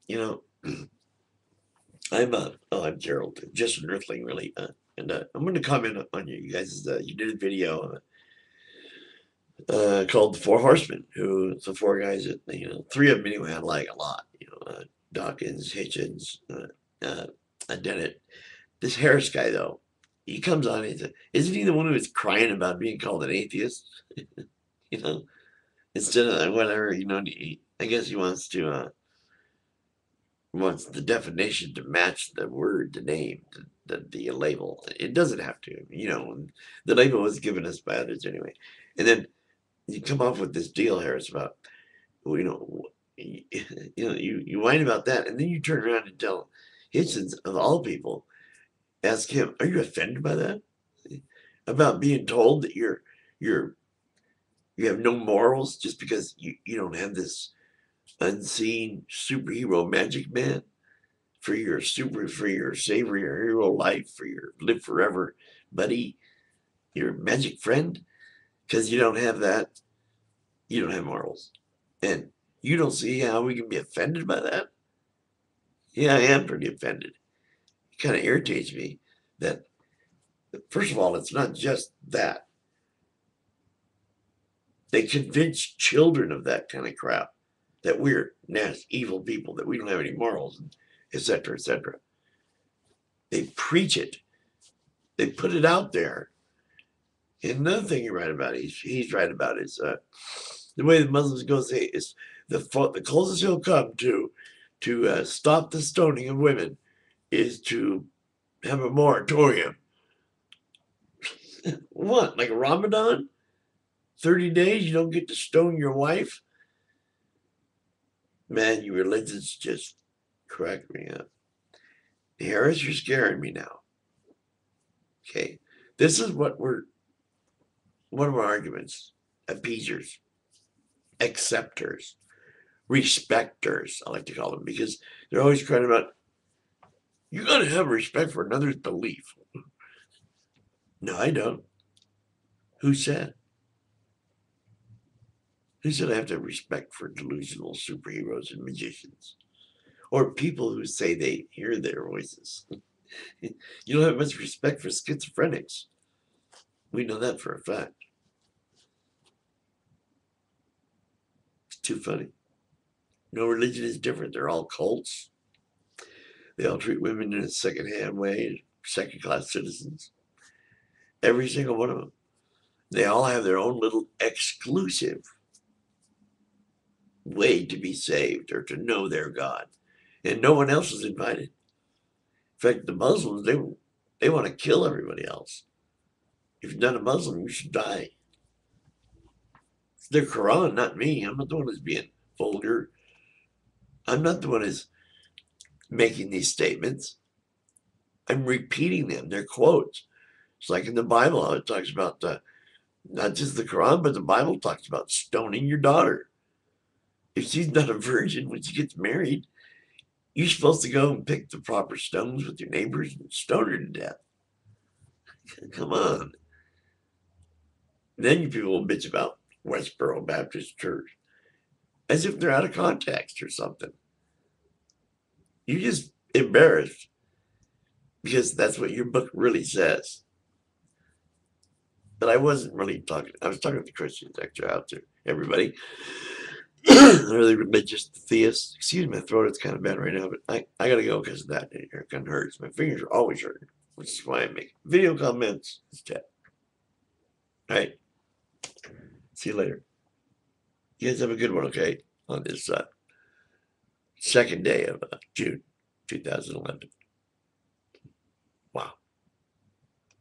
You know, I'm Gerald, just an earthling, really. And I'm going to comment on you guys. You did a video called The Four Horsemen, who the four guys that, three of them anyway, I like a lot. Dawkins, Hitchens, Dennett. This Harris guy, though, he comes on and says, isn't he the one who was crying about being called an atheist? you know, Instead of whatever, I guess he wants the definition to match the word, the name, the label. It doesn't have to, The label was given us by others anyway. And then you come off with this deal, Harris, about well, you whine about that, and then you turn around and tell Hitchens of all people, ask him, "Are you offended by that? About being told that you're you have no morals just because you don't have this unseen superhero magic man for your savior your hero life for your live forever buddy your magic friend because you don't have that you don't have morals and you don't see how we can be offended by that. Yeah, I am pretty offended. It kind of irritates me that first of all it's not just that they convince children of that kind of crap that we're nasty evil people that we don't have any morals etc etc. They preach it. They put it out there. And another thing you're right about, he's right about is the way the Muslims go say is the closest he'll come to stop the stoning of women is to have a moratorium. What, like a Ramadan? 30 days you don't get to stone your wife? Man, you religions just crack me up. Harris, you're scaring me now. Okay. This is what we're one of our arguments. Appeasers, acceptors, respecters, I like to call them, because they're always crying about, you got to have respect for another's belief. No, I don't. Who said? Who said I have to have respect for delusional superheroes and magicians? Or people who say they hear their voices. You don't have much respect for schizophrenics. We know that for a fact. It's too funny. No religion is different. They're all cults. They all treat women in a second-hand way, second-class citizens. Every single one of them. They all have their own little exclusive way to be saved or to know their God. And no one else is invited. In fact, the Muslims, they want to kill everybody else. If you're not a Muslim, you should die. It's their Quran, not me. I'm not the one who's being vulgar. I'm not the one who's making these statements. I'm repeating them. They're quotes. It's like in the Bible, how it talks about not just the Quran, but the Bible talks about stoning your daughter. If she's not a virgin when she gets married, you're supposed to go and pick the proper stones with your neighbors and stone her to death. Come on. Then you people will bitch about Westboro Baptist Church as if they're out of context or something. You're just embarrassed because that's what your book really says. But I wasn't really talking, I was talking to the Christians actually out there, everybody. Really religious theists. Excuse me, my throat is kind of bad right now, but I gotta go because of that. It kind of hurts. My fingers are always hurting, which is why I make video comments instead. All right. See you later. You guys have a good one, okay? On this second day of June 2011.